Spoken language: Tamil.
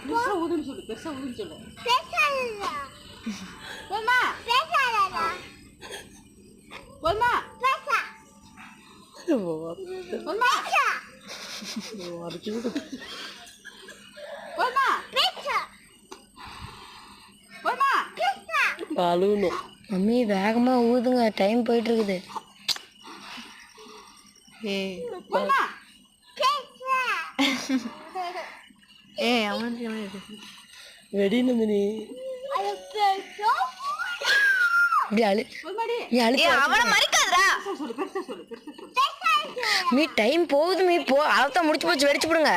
பெருசா ஊதுன்னு சொல்லு. பெருசா ஊதுன்னு சொல்லு. போதுமா? போதுமா? போதுமா? போதுமா? போதுமா? அழுவணும். மம்மி வேகமா ஊதுங்க, டைம் போயிட்டு இருக்குது. போதுமா? அமர்ந்து வெடி நந்தினி. இப்படி அழு. போதுமாடி? நீ அழுத்து அவனை மறிக்காதடா. பெருசா சொல்லு. பெருசா சொல்லு. பெருசா சொல்லு. மீ டைம் போகுது மீ போ. அதான் முடிச்சு போச்சு, வெடிச்சு விடுங்க.